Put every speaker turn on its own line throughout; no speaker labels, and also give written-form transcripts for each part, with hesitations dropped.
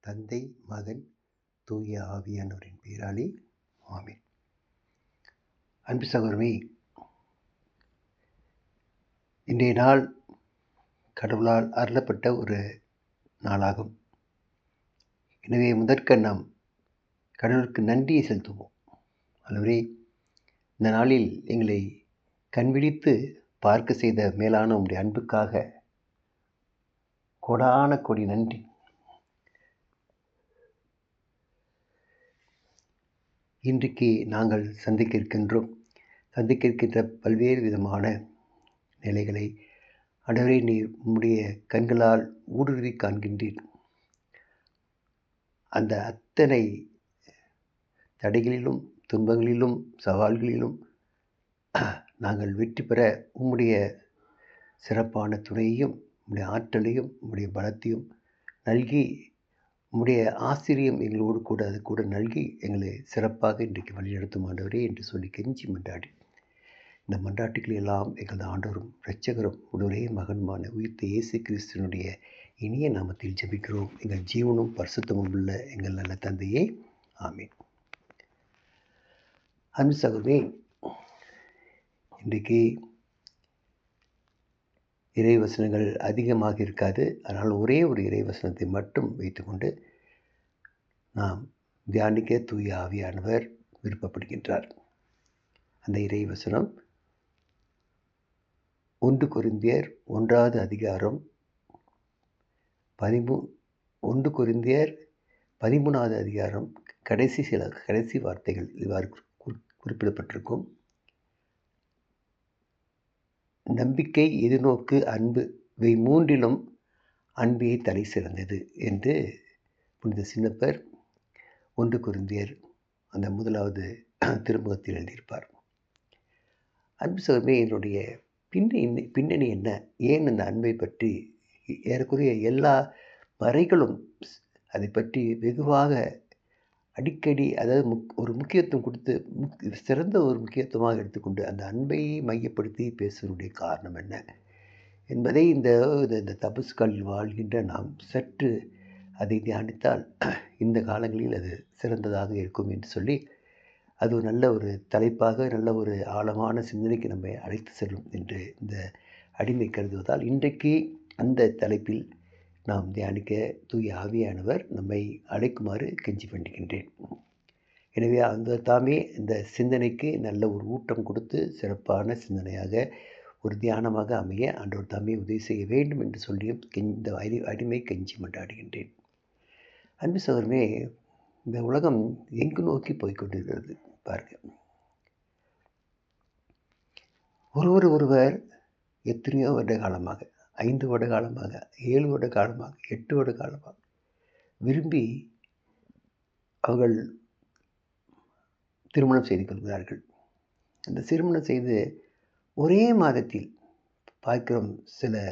தந்தை, மகன், தூய ஆவியானவரின் பெயராலே ஆமென். அன்பு சகோதரமே, இன்றைய நாள் கடவுளால் அருளப்பட்ட ஒரு நாளாகும். எனவே முதற்க நாம் கடவுளுக்கு நன்றியை செலுத்துவோம். ஆண்டவரே, இந்த நாளில் எங்களை கண்விழித்து பார்க்க செய்த மேலான உம்முடைய அன்புக்காக கோடான கோடி நன்றி. இன்றைக்கு நாங்கள் சந்திக்க இருக்கின்ற பல்வேறு விதமான நிலைகளை ஆண்டவரே நீர் உம்முடைய கண்களால் ஊடுருவி காண்கின்றீர். அந்த அத்தனை தடைகளிலும் துன்பங்களிலும் சவால்களிலும் நாங்கள் வெற்றி பெற உம்முடைய சிறப்பான துணையையும் உம்முடைய ஆற்றலையும் உம்முடைய பலத்தையும் நல்கி உம்முடைய ஆசிரியம் எங்களோடு கூட அது கூட நல்கி எங்களை சிறப்பாக இன்றைக்கு வழிநடத்தும் ஆண்டவரே என்று சொல்லி கெஞ்சி மன்றாடி இந்த மன்றாட்டுக்களை எல்லாம் எங்களது ஆண்டவரும் இரட்சகரும் உடனே மகனுமான உயிர்த்த இயேசு கிறிஸ்துவனுடைய இனிய நாமத்தில் ஜெபிக்கிறோம். எங்கள் ஜீவனும் பரிசுத்தமும் உள்ள எங்கள் நல்ல தந்தையே, ஆமீன். அன்பு சகோதரே, இன்றைக்கு இறைவசனங்கள் அதிகமாக இருக்காது. அதனால் ஒரே ஒரு இறைவசனத்தை மட்டும் வைத்துக்கொண்டு நாம் தியானிக்க தூய ஆவியானவர் விருப்பப்படுகின்றார். அந்த இறைவசனம் 1 கொரிந்தியர் 1வது அதிகாரம் 1 கொரிந்தியர் 13வது அதிகாரம் கடைசி வார்த்தைகள் இவ்வாறு குறிப்பிடப்பட்டிருக்கும். நம்பிக்கை, எதிர்நோக்கு, அன்பு இவை மூன்றிலும் அன்பே தலை சிறந்தது என்று புனித சின்னப்பர் 1 கொரிந்தியர் அந்த 1வது திருமுகத்தில் எழுதியிருப்பார். அன்பு சகோதரமே, என்னுடைய பின்னணி என்ன, ஏன் அந்த அன்பை பற்றி ஏறக்குறைய எல்லா வரைகளும் அதை பற்றி வெகுவாக அடிக்கடி, அதாவது ஒரு முக்கியத்துவம் கொடுத்து சிறந்த ஒரு முக்கியத்துவமாக எடுத்துக்கொண்டு அந்த அன்பை மையப்படுத்தி பேசுவதனுடைய காரணம் என்ன என்பதை இந்த தபசுகளில் வாழ்கின்ற நாம் சற்று அதை தியானித்தால் இந்த காலங்களில் அது சிறந்ததாக இருக்கும் என்று சொல்லி அது ஒரு நல்ல ஒரு தலைப்பாக, நல்ல ஒரு ஆழமான சிந்தனைக்கு நம்மை அழைத்து செல்லும் என்று இந்த அடிமை கருதுவதால் இன்றைக்கு அந்த தலைப்பில் நாம் தியானிக்க தூய ஆவியானவர் நம்மை அழைக்குமாறு கெஞ்சி வேண்டுகின்றேன். எனவே அந்த தாமே இந்த சிந்தனைக்கு நல்ல ஒரு ஊட்டம் கொடுத்து சிறப்பான சிந்தனையாக ஒரு தியானமாக அமைய ஆண்டவர் தாமே உதவி செய்ய வேண்டும் என்று சொல்லியும் இந்த அடிமை கெஞ்சி மன்றாடுகின்றேன். அன்பு சகோதரமே, இந்த உலகம் எங்கு நோக்கி போய்கொண்டிருக்கிறது பாருங்க. ஒருவர் எத்தனையோ வருட காலமாக, 5 வருட காலமாக, 7 வருட காலமாக, 8 வருட காலமாக விரும்பி அவர்கள் திருமணம் செய்து கொள்கிறார்கள். அந்த திருமணம் செய்து ஒரே மாதத்தில் பார்க்கிறோம், சில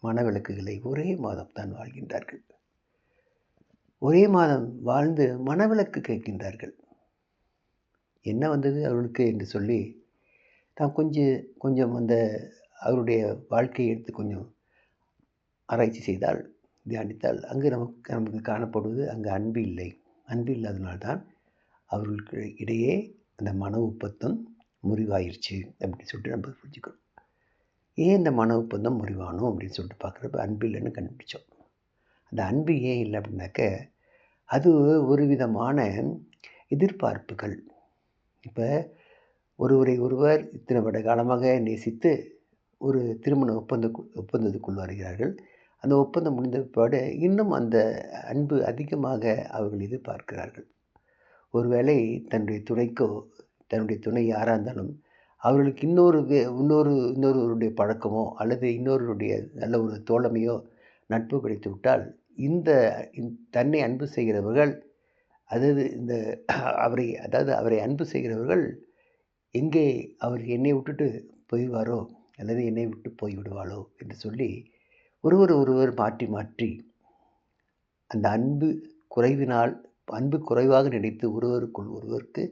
மணவிளக்குகளை ஒரே மாதம் தான் வாழ்கின்றார்கள். ஒரே மாதம் வாழ்ந்து மணவிளக்கு கேட்கின்றார்கள். என்ன வந்தது அவர்களுக்கு என்று சொல்லி நாம் கொஞ்சம் அந்த அவருடைய வாழ்க்கையை எடுத்து கொஞ்சம் ஆராய்ச்சி செய்தால், தியானித்தால் அங்கு நமக்கு காணப்படுவது அங்கு அன்பு இல்லை. அன்பு இல்லாதனால்தான் அவர்களுக்கு இடையே அந்த மன ஒப்பந்தம் முறிவாயிருச்சு அப்படின்னு சொல்லிட்டு நம்ம புரிஞ்சுக்கணும். ஏன் இந்த மன ஒப்பந்தம் முறிவானோம் அப்படின்னு சொல்லிட்டு பார்க்குறப்ப அன்பு இல்லைன்னு கண்டுபிடிச்சோம். அந்த அன்பு ஏன் இல்லை அப்படின்னாக்க, அது ஒரு விதமான எதிர்பார்ப்புகள். இப்போ ஒருவர் இத்தனை வருட காலமாக நேசித்து ஒரு திருமண ஒப்பந்தத்துக்குள் வருகிறார்கள். அந்த ஒப்பந்தம் முடிந்த பிற்பாடு இன்னும் அந்த அன்பு அதிகமாக அவர்கள் எதிர்பார்க்கிறார்கள். ஒருவேளை தன்னுடைய துணைக்கோ, தன்னுடைய துணை யாராக இருந்தாலும் அவர்களுக்கு இன்னொருவருடைய பழக்கமோ அல்லது இன்னொருவருடைய நல்ல ஒரு தோழமையோ நட்பு கிடைத்து விட்டால், தன்னை அன்பு செய்கிறவர்கள் அவரை அன்பு செய்கிறவர்கள் எங்கே அவர் என்னை விட்டுட்டு போய்வாரோ அல்லது என்னை விட்டு போய்விடுவாளோ என்று சொல்லி ஒருவர் மாற்றி அந்த அன்பு குறைவாக நினைத்து ஒருவருக்கு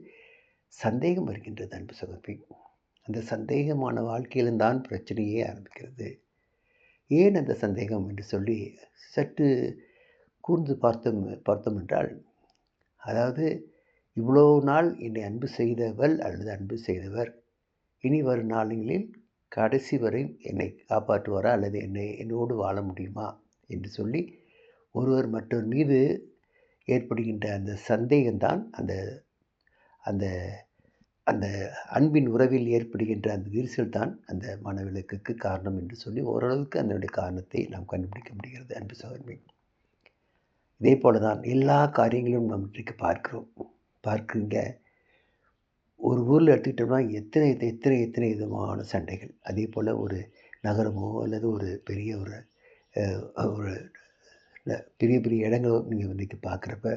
சந்தேகம் வருகின்றது. அன்பு சகோதரி, அந்த சந்தேகமான வாழ்க்கையில்தான் பிரச்சனையே ஆரம்பிக்கிறது. ஏன் அந்த சந்தேகம் என்று சொல்லி சற்று கூர்ந்து பார்த்தோம் என்றால், அதாவது இவ்வளோ நாள் என்னை அன்பு செய்தவள் அல்லது அன்பு செய்தவர் இனி வரும் நாள்களில் கடைசி வரை என்னை காப்பாற்றுவாரா அல்லது என்னோடு வாழ முடியுமா என்று சொல்லி ஒருவர் மற்றவர் மீது ஏற்படுகின்ற அந்த சந்தேகம்தான் அந்த அந்த அந்த அன்பின் உறவில் ஏற்படுகின்ற அந்த விரிசல் தான் அந்த மனவிலக்குக்கு காரணம் என்று சொல்லி ஓரளவுக்கு அதனுடைய காரணத்தை நாம் கண்டுபிடிக்க முடிகிறது. அன்பு சகோதரர்களே, இதே போல தான் எல்லா காரியங்களும் நாம் இன்றைக்கு பார்க்குறீங்க. ஒரு ஊரில் எடுத்துக்கிட்டோம்னா எத்தனை எத்தனை எத்தனை விதமான சண்டைகள். அதே போல் ஒரு நகரமோ அல்லது ஒரு பெரிய ஒரு பெரிய பெரிய இடங்களோ நீங்கள் இன்றைக்கி பார்க்குறப்ப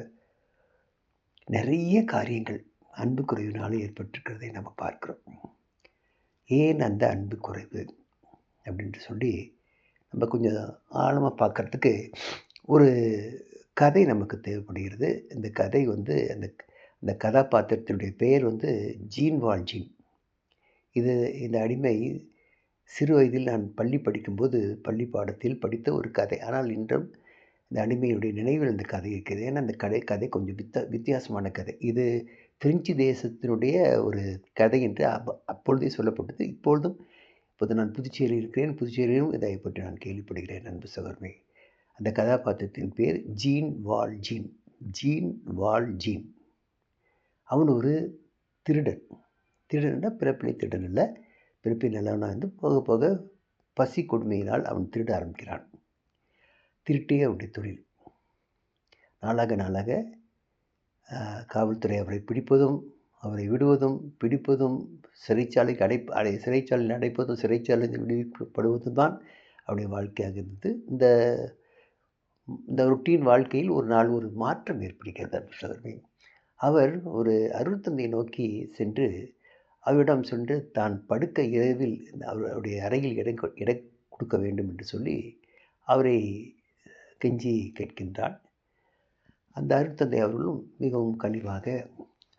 நிறைய காரியங்கள் அன்பு குறைவினால ஏற்பட்டிருக்கிறதை நம்ம பார்க்குறோம். ஏன் அந்த அன்பு குறைவு அப்படின்ட்டு சொல்லி நம்ம கொஞ்சம் ஆழமாக பார்க்குறதுக்கு ஒரு கதை நமக்கு தேவைப்படுகிறது. இந்த கதை வந்து அந்த கதாபாத்திரத்தினுடைய பெயர் வந்து ஜீன் வால்ஜீன். இந்த அடிமை சிறு வயதில் நான் பள்ளி படிக்கும்போது பள்ளி பாடத்தில் படித்த ஒரு கதை. ஆனால் இன்றும் இந்த அடிமையுடைய நினைவில் இந்த கதை இருக்குது. ஏன்னா அந்த கதை கொஞ்சம் வித்தியாசமான கதை. இது பிரெஞ்சு தேசத்தினுடைய ஒரு கதை என்று அப்பொழுதே சொல்லப்பட்டது. இப்போது நான் புதுச்சேரியில் இருக்கிறேன். புதுச்சேரியிலும் இதை பற்றி நான் கேள்விப்படுகிறேன். அன்பு சகோதரனே, அந்த கதாபாத்திரத்தின் பேர் ஜீன் வால்ஜீன். அவன் ஒரு திருடன். திருடன்னா பிறப்பிலை திருடன் இல்லை, பிறப்பில் நல்லவனாக இருந்து போக போக பசி கொடுமையினால் அவன் திருட ஆரம்பிக்கிறான். திருட்டே அவனுடைய தொழில். நாளாக காவல்துறை அவரை பிடிப்பதும் அவரை பிடிப்பதும் சிறைச்சாலையில் அடைப்பதும் சிறைச்சாலையில் விடுவிக்கப்படுவதும் தான் அவருடைய வாழ்க்கையாக இருந்தது. இந்த ரொட்டீன் வாழ்க்கையில் ஒரு நாள் ஒரு மாற்றம் ஏற்படுகிறது. அவர் ஒரு அருட்தந்தையை நோக்கி சென்று அவரிடம் சென்று தான் படுக்க இரவில் அவருடைய அறையில் இடம் கொடுக்க வேண்டும் என்று சொல்லி அவரை கெஞ்சி கேட்கின்றான். அந்த அருட்தந்தை அவர்களும் மிகவும் கனிவாக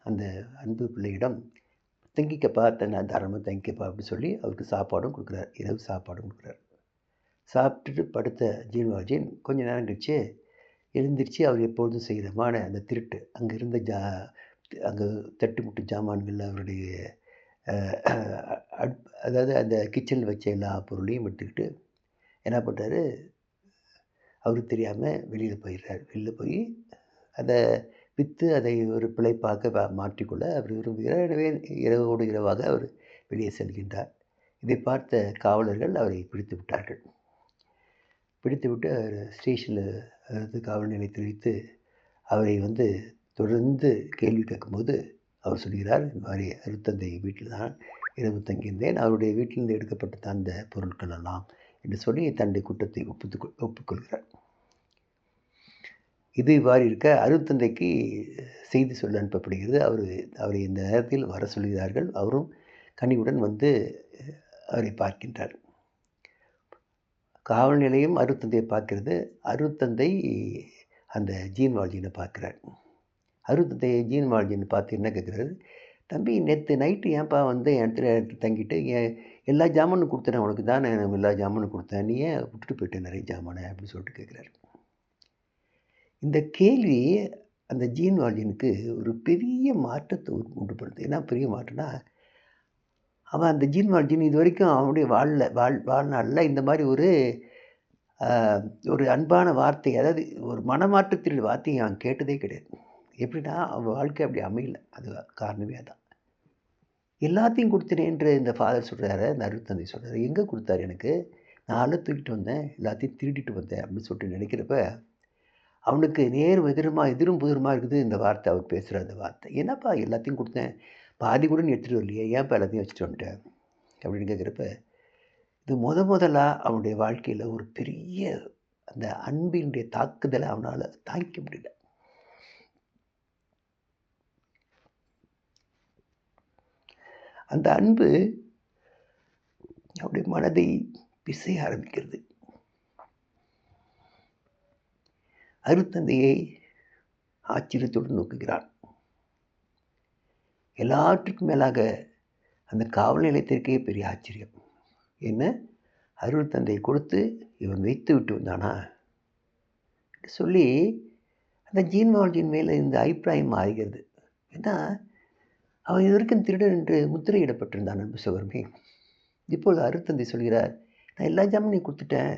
அந்த அன்பு பிள்ளையிடம் தங்கிக்கப்பா, தாராளமாக தங்கிக்கப்பா அப்படின்னு சொல்லி அவருக்கு சாப்பாடும் கொடுக்குறார். இரவு சாப்பாடும் கொடுக்குறார். சாப்பிட்டுட்டு படுத்த ஜீன் கொஞ்சம் நேரம் கழிச்சு எழுந்திரிச்சு அவர் எப்பொழுதும் செய்தமான அந்த திருட்டு அங்கே இருந்த அங்கே தட்டுமுட்டு ஜாமான்கள் அவருடைய அதாவது அந்த கிச்சனில் வச்ச எல்லா பொருளையும் எடுத்துக்கிட்டு என்ன பண்ணுறாரு, அவருக்கு தெரியாமல் வெளியில் போயிடுறார். வெளியில் போய் அதை விற்று அதை ஒரு பிழைப்பாக மாற்றிக்கொள்ள அவர் விரும்புகிறார். எனவே இரவோடு இரவாக அவர் வெளியே செல்கின்றார். இதை பார்த்த காவலர்கள் அவரை பிடித்து விட்டார்கள். பிடித்துவிட்டு அவர் ஸ்டேஷனில் அதாவது காவல் நிலையத்தில் வைத்து அவரை வந்து தொடர்ந்து கேள்வி கேட்கும்போது அவர் சொல்கிறார், இந்த மாதிரி அருட்தந்தை வீட்டில் தான் இரவு தங்கியிருந்தேன், அவருடைய வீட்டிலிருந்து எடுக்கப்பட்ட அந்த பொருட்கள் எல்லாம் என்று சொல்லி தன்னுடைய குற்றத்தை ஒப்புக்கொள்கிறார். இது இவ்வாறு இருக்க அருட்தந்தைக்கு செய்தி சொல்ல அனுப்பப்படுகிறது. அவரை இந்த நேரத்தில் வர சொல்கிறார்கள். அவரும் கனிவுடன் வந்து அவரை பார்க்கின்றார். காவல் நிலையம் அருட்தந்தையை பார்க்கிறது. அருட்தந்தை அந்த ஜீன் வால்ஜீனை பார்க்குறார். அருட்தந்தை ஜீன் வால்ஜீனை பார்த்து என்ன கேட்குறாரு, தம்பி நேற்று நைட்டு ஏன்ப்பா வந்து என் இடத்துல தங்கிட்டு எல்லா ஜாமானும் கொடுத்தேன், உனக்கு தான் நான் எல்லா ஜாமானும் கொடுத்தேன், நீ ஏன் விட்டுட்டு போயிட்டேன் நிறைய ஜாமானை அப்படின்னு சொல்லிட்டு கேட்குறாரு. இந்த கேள்வி அந்த ஜீன் வால்ஜீனுக்கு ஒரு பெரிய மாற்றத்தை உண்டு பண்ணுது. என்ன பெரிய மாற்றம்னா, அவன் அந்த ஜீன் வால்ஜீன் இது வரைக்கும் அவனுடைய வாழ்நாளில் இந்த மாதிரி ஒரு அன்பான வார்த்தை, அதாவது ஒரு மனமாற்றத்தின் வார்த்தையை அவன் கேட்டதே கிடையாது. எப்படின்னா அவன் வாழ்க்கை அப்படி அமையல. அது காரணமே அதான். எல்லாத்தையும் கொடுத்துனேன்ற இந்த ஃபாதர் சொல்கிறாரு, இந்த அருட்தந்தை சொல்கிறாரு, எங்கே கொடுத்தாரு எனக்கு, நான் தூக்கிட்டு வந்தேன், எல்லாத்தையும் திருடிட்டு வந்தேன் அப்படின்னு சொல்லிட்டு நினைக்கிறப்ப அவனுக்கு எதிரும் புதிருமா இருக்குது இந்த வார்த்தை. அவர் பேசுகிற அந்த வார்த்தை, என்னப்பா எல்லாத்தையும் கொடுத்தேன், பாதி கூட நீ எடுத்துகிட்டு வரலையே, ஏன்ப்பா எல்லாத்தையும் வச்சுட்டு வந்துட்டேன் அப்படின்னு கேட்குறப்ப இது முதலாக அவனுடைய வாழ்க்கையில் ஒரு பெரிய அந்த அன்பினுடைய தாக்குதலை அவனால் தாங்கிக்க முடியல. அந்த அன்பு அவருடைய மனதை பிசைய ஆரம்பிக்கிறது. அருட்தந்தையை ஆச்சரியத்துடன் நோக்குகிறான். எல்லாற்றுக்கும் மேலாக அந்த காவல் நிலையத்திற்கே பெரிய ஆச்சரியம். என்ன, அருட்தந்தை கொடுத்து இவன் வைத்து விட்டு வந்தானா சொல்லி அந்த ஜீன்வால்ஜின் மேலே இந்த அபிப்பிராயம் மாறுகிறது. ஏன்னா அவன் இதுவரைக்கும் திருடன் என்று முத்திரையிடப்பட்டிருந்தான் அன்பு சகோதரமே. இப்பொழுது அருட்தந்தை சொல்கிறார், நான் எல்லா ஜாமீனையும் கொடுத்துட்டேன்,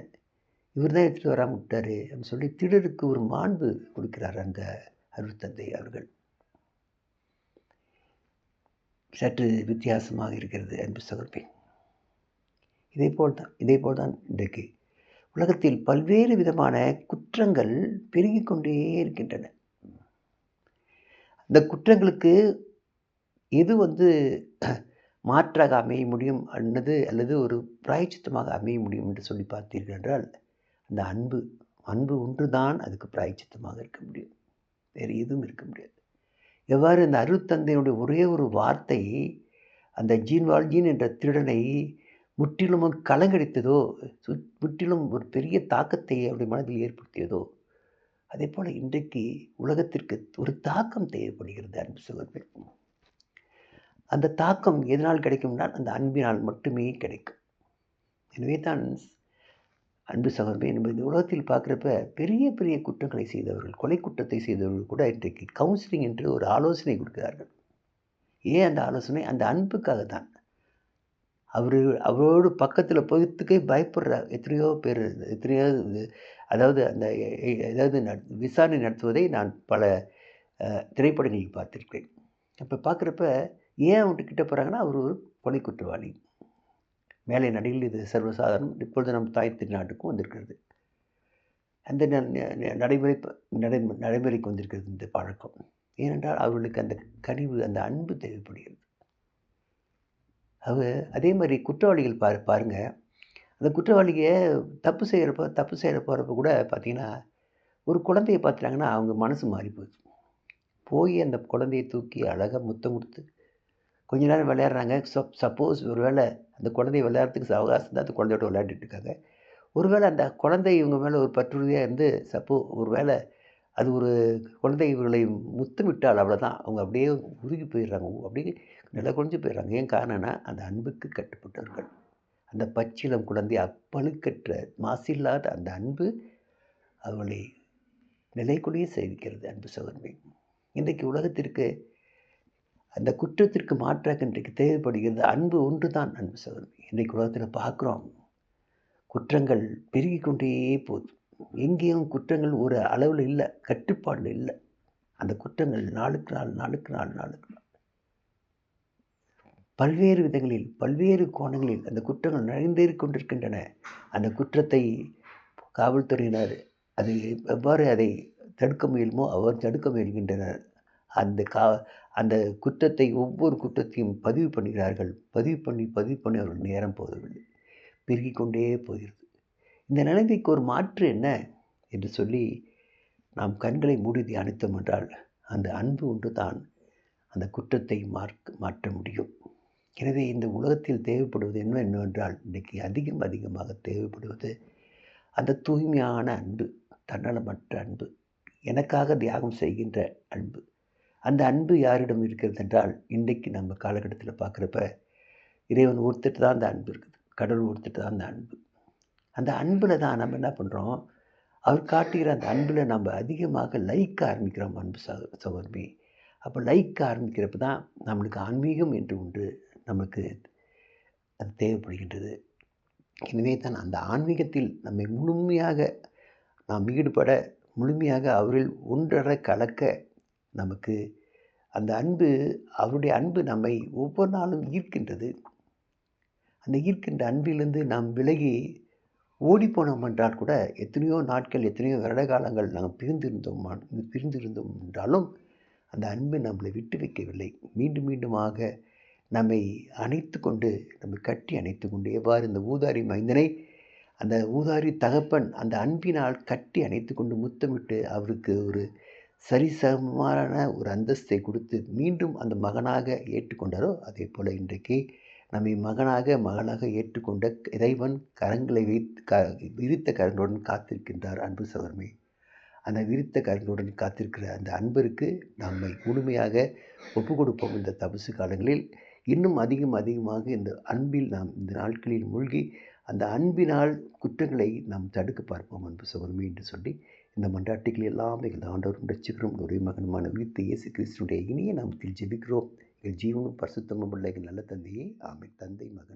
இவர் தான் எடுத்துகிட்டு வராமல் விட்டார் அப்படின்னு சொல்லி திருடருக்கு ஒரு மாண்பு கொடுக்கிறார் அந்த அருட்தந்தை அவர்கள். சற்று வித்தியாசமாக இருக்கிறது அன்பு சகோதரமே. இதேபோல் தான் இன்றைக்கு உலகத்தில் பல்வேறு விதமான குற்றங்கள் பெருகிக் கொண்டே இருக்கின்றன. அந்த குற்றங்களுக்கு எது மாற்றாக அமைய முடியும் அல்லது ஒரு பிராயச்சித்தமாக அமைய முடியும் என்று சொல்லி பார்த்தீர்கள் என்றால், அந்த அன்பு ஒன்று தான் அதுக்கு பிராயச்சித்தமாக இருக்க முடியும். வேறு எதுவும் இருக்க முடியாது. எவ்வாறு அந்த அருட்தந்தையினுடைய ஒரே ஒரு வார்த்தை அந்த ஜீன்வால்ஜின் என்ற திருடனை முற்றிலும் கலங்கடித்ததோ, முற்றிலும் ஒரு பெரிய தாக்கத்தை அவருடைய மனதில் ஏற்படுத்தியதோ, அதே போல் இன்றைக்கு உலகத்திற்கு ஒரு தாக்கம் தேவைப்படுகிறது அன்பு சகோதரர்களே. அந்த தாக்கம் எதனால் கிடைக்கும்னால் அந்த அன்பினால் மட்டுமே கிடைக்கும். எனவே தான் அன்பு சகோதரர்களே, நம்ம இந்த உலகத்தில் பார்க்குறப்ப பெரிய பெரிய குற்றங்களை செய்தவர்கள், கொலை குற்றத்தை செய்தவர்கள் கூட இன்றைக்கு கவுன்சிலிங் என்று ஒரு ஆலோசனை கொடுக்கிறார்கள். ஏன் அந்த ஆலோசனை? அந்த அன்புக்காக தான். அவரோடு பக்கத்தில் போகிறதுக்கே பயப்படுற எத்தனையோ பேர், அதாவது விசாரணை நடத்துவதை நான் பல திரைப்படங்களில் பார்த்துருக்கேன். அப்போ பார்க்குறப்ப ஏன் அவன்கிட்ட கிட்ட போகிறாங்கன்னா, அவர் ஒரு கொலை குற்றவாளி. மேலை நாடுகளில் இது சர்வசாதாரணம். இப்பொழுது நம் தாய் திருநாட்டுக்கும் வந்திருக்கிறது. அந்த நடைமுறைக்கு வந்திருக்கிறது இந்த பழக்கம். ஏனென்றால் அவர்களுக்கு அந்த கனிவு, அந்த அன்பு தேவைப்படுகிறது. அதே மாதிரி குற்றவாளிகள் பாருங்க, அந்த குற்றவாளிக தப்பு செய்கிற போகிறப்ப கூட பார்த்தீங்கன்னா, ஒரு குழந்தைய பார்த்துட்டாங்கன்னா அவங்க மனசு மாறி போகுது. போய் அந்த குழந்தையை தூக்கி அழகாக முத்தம் கொடுத்து கொஞ்ச நேரம் விளையாடுறாங்க. சப்போஸ் ஒரு வேளை அந்த குழந்தைய விளையாடுறதுக்கு அவகாசம் தான் அந்த குழந்தையோட விளையாடிட்டு இருக்காங்க. ஒருவேளை அந்த குழந்தை இவங்க மேலே ஒரு பற்றுறுதியாக இருந்து ஒரு வேளை அது ஒரு குழந்தை இவர்களை முத்தமிட்டால் அவ்வளோதான், அவங்க அப்படியே உருகி போயிடுறாங்க, அப்படியே நில குறைஞ்சு போயிடுறாங்க. ஏன் காரணம்னா அந்த அன்புக்கு கட்டுப்பட்டவர்கள். அந்த பச்சிளம் குழந்தை அப்பழுக்கற்ற மாசில்லாத அந்த அன்பு அவளை நிலைக்குள்ளேயே சேவிக்கிறது அன்பு சகோதரனே. இன்றைக்கு உலகத்திற்கு அந்த குற்றத்திற்கு மாற்றாக இன்றைக்கு தேவைப்படுகிறது அன்பு ஒன்று தான் அன்பு சகோதரனே. இன்றைக்கு உலகத்தில் பார்க்குறோம், குற்றங்கள் பெருகி கொண்டே போகுது. எங்கேயும் குற்றங்கள் ஒரு அளவில் இல்லை, கட்டுப்பாடில் இல்லை. அந்த குற்றங்கள் நாளுக்கு நாள் பல்வேறு விதங்களில், பல்வேறு கோணங்களில் அந்த குற்றங்கள் நிறைந்தேறி கொண்டிருக்கின்றன. அந்த குற்றத்தை காவல்துறையினர் எவ்வாறு அதை தடுக்க முயலுமோ அவர் தடுக்க முயல்கின்றனர். அந்த குற்றத்தை, ஒவ்வொரு குற்றத்தையும் பதிவு பண்ணுகிறார்கள். பதிவு பண்ணி அவர்கள் நேரம் போவதில்லை, பெருகிக் கொண்டே போகிறது. இந்த நிலைமைக்கு ஒரு மாற்று என்ன என்று சொல்லி நாம் கண்களை மூடி தியானித்தோம் என்றால், அந்த அன்பு ஒன்று தான் அந்த குற்றத்தை மாற்ற முடியும். எனவே இந்த உலகத்தில் தேவைப்படுவது என்னவென்றால், இன்றைக்கு அதிகமாக தேவைப்படுவது அந்த தூய்மையான அன்பு, தன்னலமற்ற அன்பு, எனக்காக தியாகம் செய்கின்ற அன்பு. அந்த அன்பு யாரிடம் இருக்கிறது என்றால், இன்றைக்கு நம்ம காலகட்டத்தில் பார்க்குறப்ப இறைவன் ஒருத்தட்டு தான் அந்த அன்பு இருக்குது, கடவுள் ஒருத்தட்டு தான் அந்த அன்பு. அந்த அன்பில் தான் நம்ம என்ன பண்ணுறோம், அவர் காட்டுகிற அந்த அன்பில் நம்ம அதிகமாக லைக்க ஆரம்பிக்கிறோம் அன்பு சகோதரமே. அப்போ லைக்க ஆரம்பிக்கிறப்ப தான் நம்மளுக்கு ஆன்மீகம் என்று ஒன்று நமக்கு அது தேவைப்படுகின்றது. எனவே தான் அந்த ஆன்மீகத்தில் நம்மை முழுமையாக நாம் ஈடுபட, முழுமையாக அவரில் ஒன்றரை கலக்க நமக்கு அந்த அன்பு, அவருடைய அன்பு நம்மை ஒவ்வொரு நாளும் ஈர்க்கின்றது. அந்த ஈர்க்கின்ற அன்பிலிருந்து நாம் விலகி ஓடிப்போனோம் என்றால் கூட, எத்தனையோ நாட்கள், எத்தனையோ வருட காலங்கள் நாம் பிரிந்திருந்தோம் என்றாலும் அந்த அன்பு நம்மளை விட்டு வைக்கவில்லை. மீண்டுமாக நம்மை அணைத்து கொண்டு, நம்மை கட்டி அணைத்து கொண்டு, எவ்வாறு இந்த ஊதாரி மைந்தனை அந்த ஊதாரி தகப்பன் அந்த அன்பினால் கட்டி அணைத்து கொண்டு முத்தமிட்டு அவருக்கு ஒரு சரிசமமான ஒரு அந்தஸ்தை கொடுத்து மீண்டும் அந்த மகனாக ஏற்றுக்கொண்டாரோ, அதே போல் இன்றைக்கு நம்மை மகளாக ஏற்றுக்கொண்ட இறைவன் கரங்களை விரித்த கரங்களுடன் காத்திருக்கின்றார் அன்பு சகோதரமே. அந்த விரித்த கரங்களுடன் காத்திருக்கிற அந்த அன்பருக்கு நம்மை முழுமையாக ஒப்பு கொடுப்போம். இந்த தபசு காலங்களில் இன்னும் அதிகமாக இந்த அன்பில் நாம் இந்த நாட்களில் மூழ்கி அந்த அன்பினால் குற்றங்களை நாம் தடுக்க பார்ப்போம் அன்பு சகோதரமே என்று சொல்லி இந்த மன்றாட்டுகள் எல்லாம் எங்கள் ஆண்டவரும் ரட்சகரும் ஒரே மகனுமான உயிர்த்த இயேசு கிறிஸ்துடைய இனிய நாமத்தில் ஜெபிக்கிறோம். எங்கள் ஜீவனும் பரிசுத்தமும் உள்ள எங்கள் நல்ல தந்தையே, ஆமென். தந்தை, மகன்